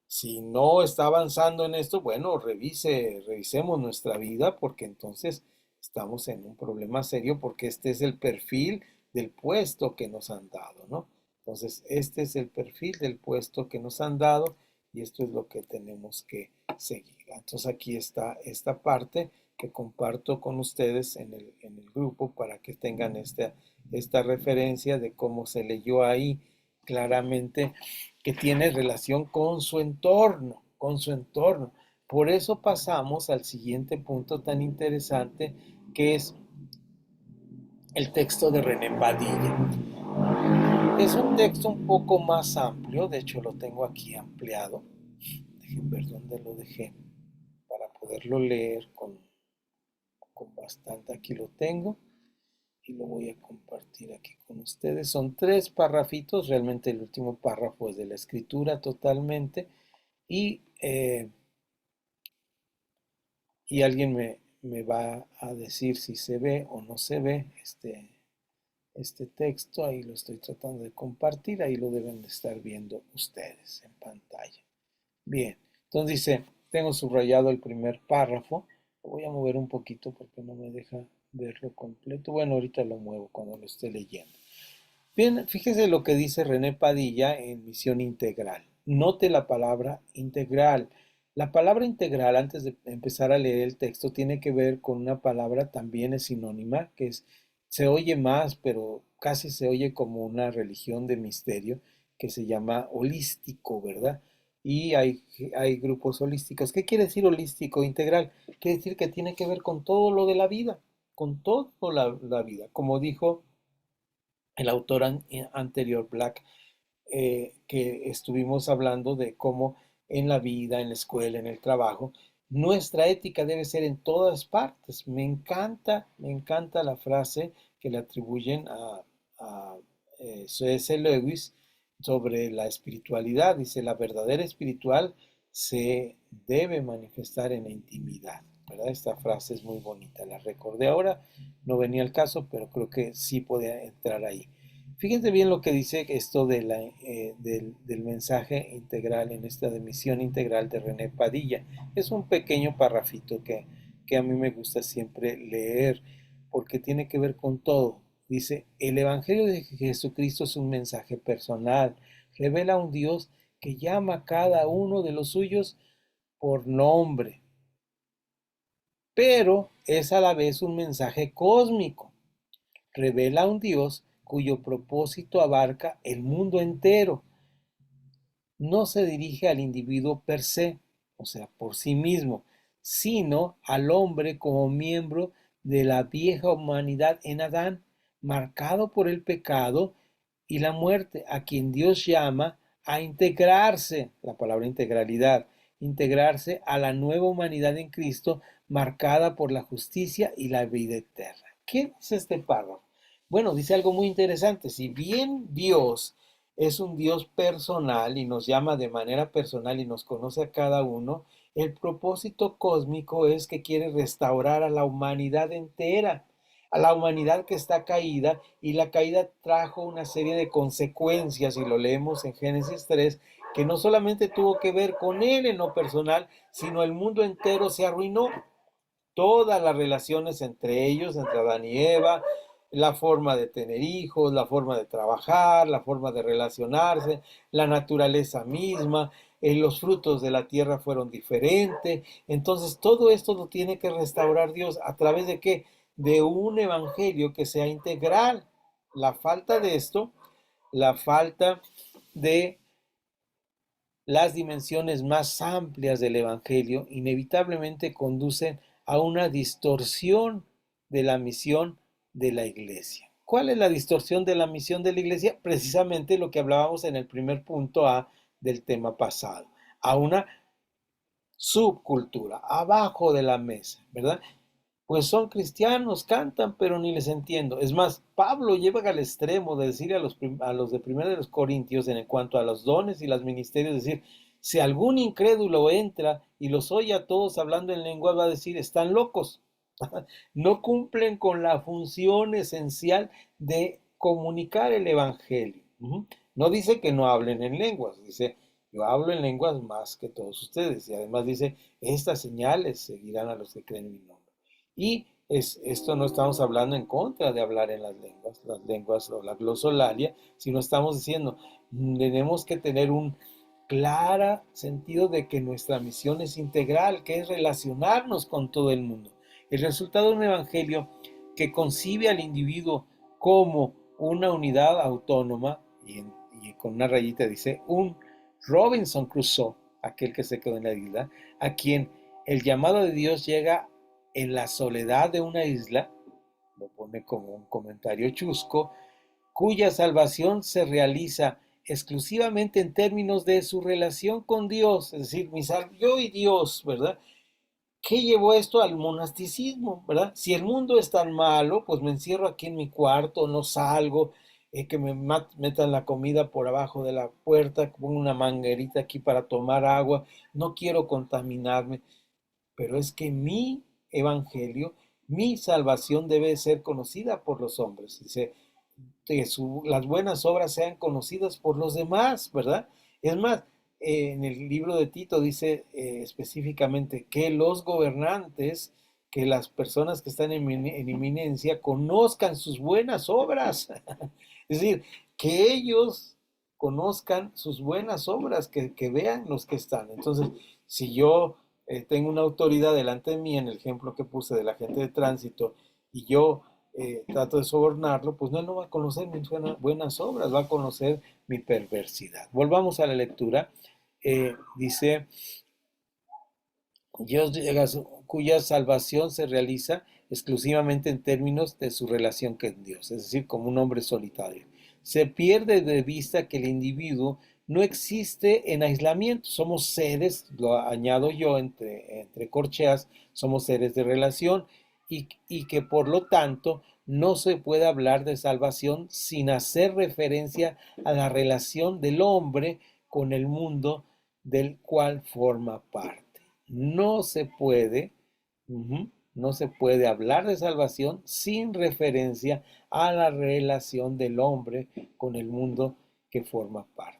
si no está avanzando en esto, bueno, revisemos nuestra vida porque entonces estamos en un problema serio porque este es el perfil del puesto que nos han dado, ¿no? Entonces, este es el perfil del puesto que nos han dado y esto es lo que tenemos que seguir. Entonces, aquí está esta parte que comparto con ustedes en el grupo para que tengan esta referencia de cómo se leyó ahí claramente que tiene relación con su entorno, con su entorno. Por eso pasamos al siguiente punto tan interesante que es el texto de René Padilla. Es un texto un poco más amplio, de hecho lo tengo aquí ampliado. Dejen ver dónde lo dejé para poderlo leer con bastante. Aquí lo tengo y lo voy a compartir aquí con ustedes. Son 3 parrafitos, realmente el último párrafo es de la escritura totalmente y alguien me va a decir si se ve o no se ve este texto. Ahí lo estoy tratando de compartir, ahí lo deben de estar viendo ustedes en pantalla. Bien, entonces dice, tengo subrayado el primer párrafo, lo voy a mover un poquito porque no me deja verlo completo. Bueno, ahorita lo muevo cuando lo esté leyendo. Bien, fíjese lo que dice René Padilla en Misión Integral. Note la palabra integral. La palabra integral, antes de empezar a leer el texto, tiene que ver con una palabra también es sinónima, se oye más, pero casi se oye como una religión de misterio, que se llama holístico, ¿verdad? Y hay grupos holísticos. ¿Qué quiere decir holístico integral? Quiere decir que tiene que ver con todo lo de la vida, con toda la vida. Como dijo el autor anterior, Black, que estuvimos hablando de cómo en la vida, en la escuela, en el trabajo, nuestra ética debe ser en todas partes. Me encanta la frase que le atribuyen a C.S. Lewis sobre la espiritualidad. Dice, la verdadera espiritual se debe manifestar en la intimidad. ¿Verdad? Esta frase es muy bonita. La recordé ahora, no venía al caso, pero creo que sí podía entrar ahí. Fíjense bien lo que dice esto del mensaje integral en esta misión integral de René Padilla. Es un pequeño parrafito que a mí me gusta siempre leer porque tiene que ver con todo. Dice, el Evangelio de Jesucristo es un mensaje personal. Revela a un Dios que llama a cada uno de los suyos por nombre, pero es a la vez un mensaje cósmico. Revela a un Dios cuyo propósito abarca el mundo entero. No se dirige al individuo per se, o sea, por sí mismo, sino al hombre como miembro de la vieja humanidad en Adán, marcado por el pecado y la muerte, a quien Dios llama a integrarse, la palabra integralidad, integrarse a la nueva humanidad en Cristo, marcada por la justicia y la vida eterna. ¿Qué dice este párrafo? Bueno, dice algo muy interesante. Si bien Dios es un Dios personal y nos llama de manera personal y nos conoce a cada uno, el propósito cósmico es que quiere restaurar a la humanidad entera, a la humanidad que está caída, y la caída trajo una serie de consecuencias, y lo leemos en Génesis 3, que no solamente tuvo que ver con él en lo personal, sino el mundo entero se arruinó. Todas las relaciones entre ellos, entre Adán y Eva, la forma de tener hijos, la forma de trabajar, la forma de relacionarse, la naturaleza misma, los frutos de la tierra fueron diferentes. Entonces, todo esto lo tiene que restaurar Dios. ¿A través de qué? De un evangelio que sea integral. La falta de esto, la falta de las dimensiones más amplias del Evangelio inevitablemente conducen a una distorsión de la misión de la Iglesia. ¿Cuál es la distorsión de la misión de la Iglesia? Precisamente lo que hablábamos en el primer punto A del tema pasado, a una subcultura, abajo de la mesa, ¿verdad? Pues son cristianos, cantan, pero ni les entiendo. Es más, Pablo lleva al extremo de decir a los de primera de los Corintios en cuanto a los dones y los ministerios, decir, si algún incrédulo entra y los oye a todos hablando en lengua, va a decir, están locos. No cumplen con la función esencial de comunicar el evangelio. No dice que no hablen en lenguas, dice, yo hablo en lenguas más que todos ustedes. Y además dice, estas señales seguirán a los que creen en mi nombre. Y esto no estamos hablando en contra de hablar en las lenguas o la glosolalia, sino estamos diciendo, tenemos que tener un claro sentido de que nuestra misión es integral, que es relacionarnos con todo el mundo. El resultado de un evangelio que concibe al individuo como una unidad autónoma, y con una rayita dice, un Robinson Crusoe, aquel que se quedó en la isla, a quien el llamado de Dios llega en la soledad de una isla, lo pone como un comentario chusco, cuya salvación se realiza exclusivamente en términos de su relación con Dios, es decir, yo y Dios, ¿verdad? ¿Qué llevó esto al monasticismo, verdad? Si el mundo es tan malo, pues me encierro aquí en mi cuarto, no salgo, que me metan la comida por abajo de la puerta, pongo una manguerita aquí para tomar agua, no quiero contaminarme, pero es que mi evangelio, mi salvación debe ser conocida por los hombres. Dice, que las buenas obras sean conocidas por los demás, ¿verdad? Es más, en el libro de Tito dice específicamente que los gobernantes, que las personas que están en eminencia conozcan sus buenas obras. Es decir, que ellos conozcan sus buenas obras, que vean los que están. Entonces, si yo tengo una autoridad delante de mí, en el ejemplo que puse del agente de tránsito, y yo trato de sobornarlo, pues no, él no va a conocer mis buenas obras, va a conocer mi perversidad. Volvamos a la lectura. Dice, Dios llega cuya salvación se realiza exclusivamente en términos de su relación con Dios, es decir, como un hombre solitario. Se pierde de vista que el individuo no existe en aislamiento, somos seres, lo añado yo entre corcheas, somos seres de relación y que por lo tanto no se puede hablar de salvación sin hacer referencia a la relación del hombre con el mundo del cual forma parte. No se puede, no se puede hablar de salvación sin referencia a la relación del hombre con el mundo que forma parte.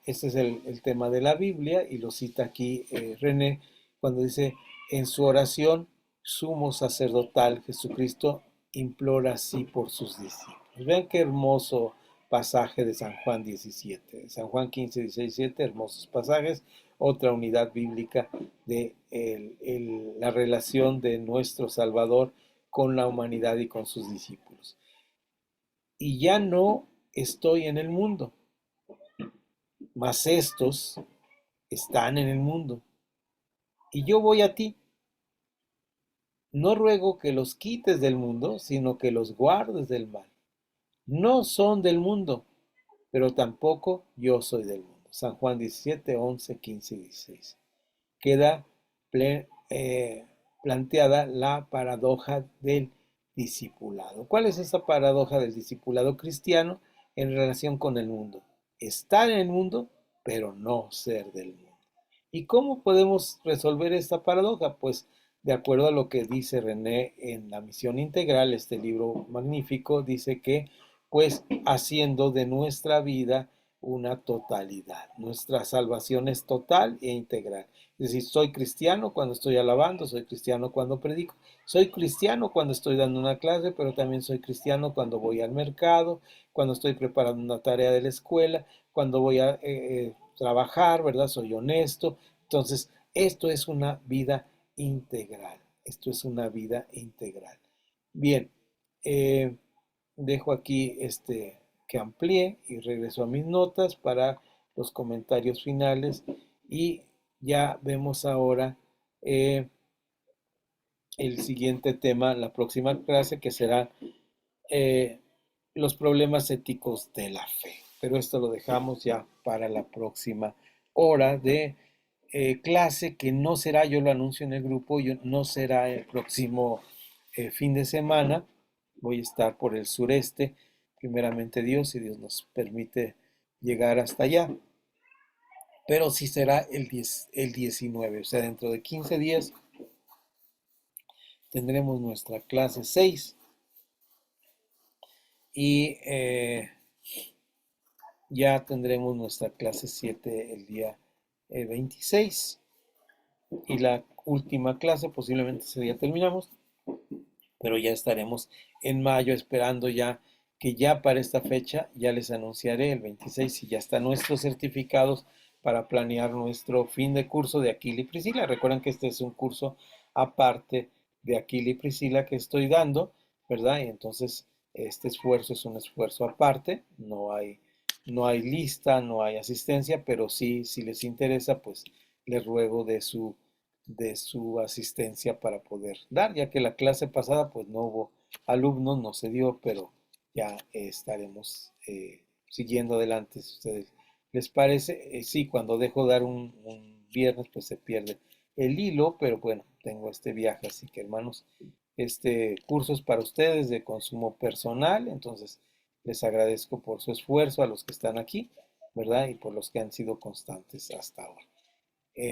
Este es el tema de la Biblia y lo cita aquí René cuando dice, en su oración sumo sacerdotal Jesucristo implora así por sus discípulos. Vean qué hermoso pasaje de San Juan 17, San Juan 15, 16, 17, hermosos pasajes, otra unidad bíblica de la relación de nuestro Salvador con la humanidad y con sus discípulos. Y ya no estoy en el mundo, mas estos están en el mundo, y yo voy a ti. No ruego que los quites del mundo, sino que los guardes del mal. No son del mundo, pero tampoco yo soy del mundo. San Juan 17, 11, 15 y 16. Queda planteada la paradoja del discipulado. ¿Cuál es esa paradoja del discipulado cristiano en relación con el mundo? Estar en el mundo, pero no ser del mundo. ¿Y cómo podemos resolver esta paradoja? Pues de acuerdo a lo que dice René en La Misión Integral, este libro magnífico, dice que pues haciendo de nuestra vida una totalidad. Nuestra salvación es total e integral. Es decir, soy cristiano cuando estoy alabando, soy cristiano cuando predico, soy cristiano cuando estoy dando una clase, pero también soy cristiano cuando voy al mercado, cuando estoy preparando una tarea de la escuela, cuando voy a trabajar, ¿verdad? Soy honesto. Entonces, esto es una vida integral. Esto es una vida integral. Bien, dejo aquí que amplié y regreso a mis notas para los comentarios finales y ya vemos ahora el siguiente tema, la próxima clase, que será eh, los problemas éticos de la fe. Pero esto lo dejamos ya para la próxima hora de clase, que no será, yo lo anuncio en el grupo, no será el próximo fin de semana. Voy a estar por el sureste, primeramente Dios, si Dios nos permite llegar hasta allá. Pero sí será el 19, o sea, dentro de 15 días tendremos nuestra clase 6 y ya tendremos nuestra clase 7 el día 26 y la última clase posiblemente ese día terminamos, pero ya estaremos en mayo esperando ya que ya para esta fecha ya les anunciaré el 26 y ya están nuestros certificados para planear nuestro fin de curso de Aquila y Priscila. Recuerden que este es un curso aparte de Aquila y Priscila que estoy dando, ¿verdad? Y entonces este esfuerzo es un esfuerzo aparte, no hay lista, no hay asistencia, pero sí, si les interesa, pues les ruego de su asistencia para poder dar, ya que la clase pasada pues no hubo alumnos, no se dio, pero ya estaremos siguiendo adelante, si a ustedes les parece. Sí, cuando dejo dar un viernes pues se pierde el hilo, pero bueno, tengo este viaje, así que hermanos, este curso es para ustedes de consumo personal, entonces les agradezco por su esfuerzo a los que están aquí, ¿verdad? Y por los que han sido constantes hasta ahora.